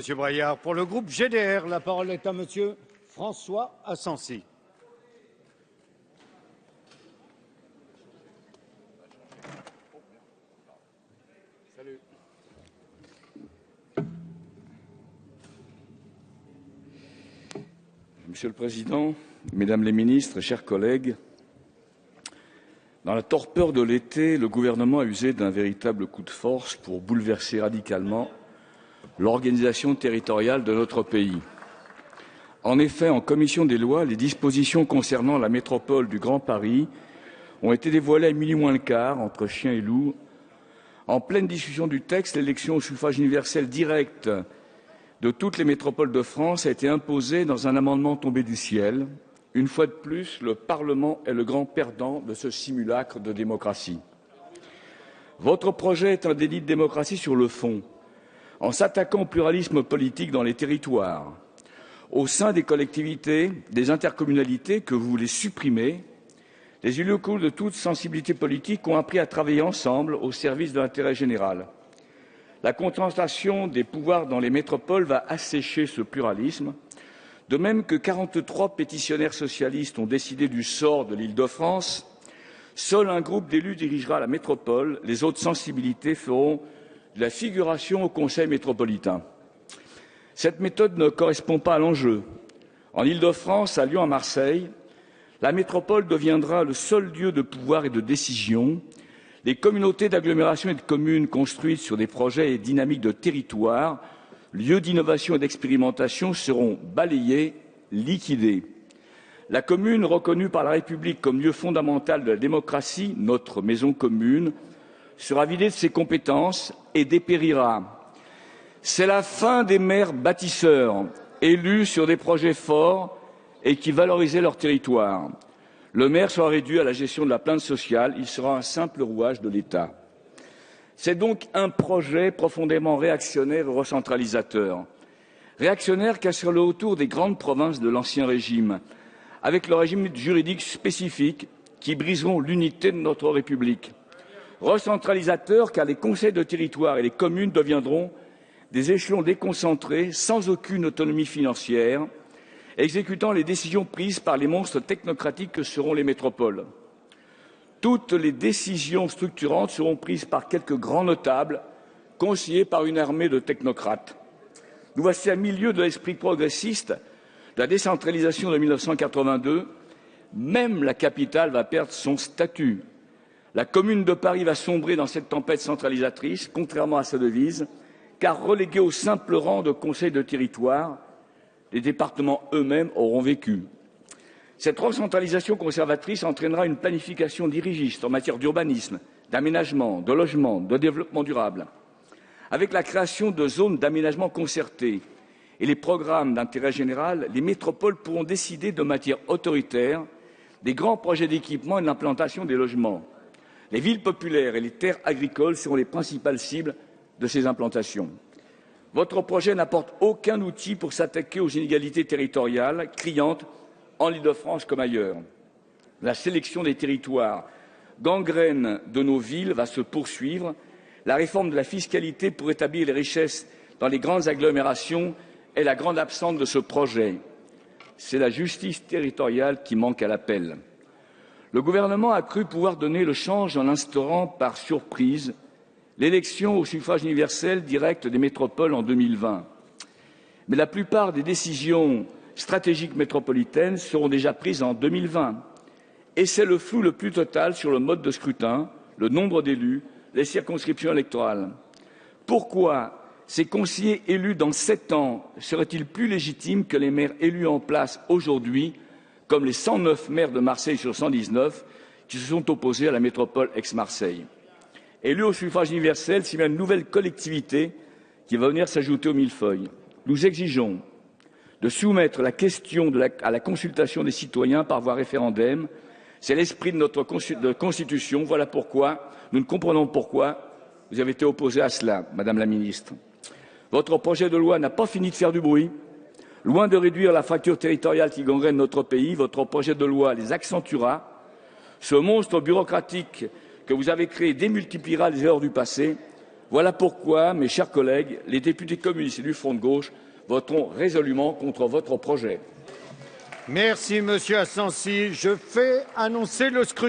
Monsieur Braillard, pour le groupe GDR, la parole est à Monsieur François Asensi. Monsieur le Président, Mesdames les ministres, chers collègues, dans la torpeur de l'été, le gouvernement a usé d'un véritable coup de force pour bouleverser radicalement l'organisation territoriale de notre pays. En effet, en commission des lois, les dispositions concernant la métropole du Grand Paris ont été dévoilées à minuit moins le quart, entre chien et loup. En pleine discussion du texte, l'élection au suffrage universel direct de toutes les métropoles de France a été imposée dans un amendement tombé du ciel. Une fois de plus, le Parlement est le grand perdant de ce simulacre de démocratie. Votre projet est un délit de démocratie sur le fond. En s'attaquant au pluralisme politique dans les territoires, au sein des collectivités, des intercommunalités que vous voulez supprimer, les élus locaux de toute sensibilité politique ont appris à travailler ensemble au service de l'intérêt général. La concentration des pouvoirs dans les métropoles va assécher ce pluralisme, de même que 43 pétitionnaires socialistes ont décidé du sort de l'Île-de-France. Seul un groupe d'élus dirigera la métropole, les autres sensibilités feront de la figuration au Conseil métropolitain. Cette méthode ne correspond pas à l'enjeu. En Île-de-France, à Lyon, à Marseille, la métropole deviendra le seul lieu de pouvoir et de décision. Les communautés d'agglomération et de communes construites sur des projets et dynamiques de territoire, lieux d'innovation et d'expérimentation, seront balayées, liquidées. La commune, reconnue par la République comme lieu fondamental de la démocratie, notre maison commune, sera vidée de ses compétences et dépérira. C'est la fin des maires bâtisseurs, élus sur des projets forts et qui valorisaient leur territoire. Le maire sera réduit à la gestion de la plainte sociale, il sera un simple rouage de l'État. C'est donc un projet profondément réactionnaire et recentralisateur. Réactionnaire car sur le autour des grandes provinces de l'Ancien Régime, avec le régime juridique spécifique qui briseront l'unité de notre République. Recentralisateur car les conseils de territoire et les communes deviendront des échelons déconcentrés sans aucune autonomie financière, exécutant les décisions prises par les monstres technocratiques que seront les métropoles. Toutes les décisions structurantes seront prises par quelques grands notables, conseillés par une armée de technocrates. Nous voici à milieu de l'esprit progressiste de la décentralisation de 1982. Même la capitale va perdre son statut. La Commune de Paris va sombrer dans cette tempête centralisatrice, contrairement à sa devise, car reléguée au simple rang de conseil de territoire, les départements eux-mêmes auront vécu. Cette recentralisation conservatrice entraînera une planification dirigiste en matière d'urbanisme, d'aménagement, de logement, de développement durable. Avec la création de zones d'aménagement concertées et les programmes d'intérêt général, les métropoles pourront décider de matière autoritaire des grands projets d'équipement et de l'implantation des logements. Les villes populaires et les terres agricoles seront les principales cibles de ces implantations. Votre projet n'apporte aucun outil pour s'attaquer aux inégalités territoriales criantes en Île-de-France comme ailleurs. La sélection des territoires, gangrène de nos villes, va se poursuivre. La réforme de la fiscalité pour établir les richesses dans les grandes agglomérations est la grande absente de ce projet. C'est la justice territoriale qui manque à l'appel. Le gouvernement a cru pouvoir donner le change en instaurant par surprise l'élection au suffrage universel direct des métropoles en 2020. Mais la plupart des décisions stratégiques métropolitaines seront déjà prises en 2020. Et c'est le flou le plus total sur le mode de scrutin, le nombre d'élus, les circonscriptions électorales. Pourquoi ces conseillers élus dans 7 ans seraient-ils plus légitimes que les maires élus en place aujourd'hui, comme les 109 maires de Marseille sur 119 qui se sont opposés à la métropole ex-Marseille? Élus au suffrage universel, c'est bien une nouvelle collectivité qui va venir s'ajouter au millefeuille. Nous exigeons de soumettre la question à la consultation des citoyens par voie référendaire. C'est l'esprit de notre Constitution. Voilà pourquoi nous ne comprenons pourquoi vous avez été opposés à cela, Madame la Ministre. Votre projet de loi n'a pas fini de faire du bruit. Loin de réduire la fracture territoriale qui gangrène notre pays, votre projet de loi les accentuera. Ce monstre bureaucratique que vous avez créé démultipliera les erreurs du passé. Voilà pourquoi, mes chers collègues, les députés communistes et du Front de gauche voteront résolument contre votre projet. Merci, Monsieur Assensi. Je fais annoncer le scrutin.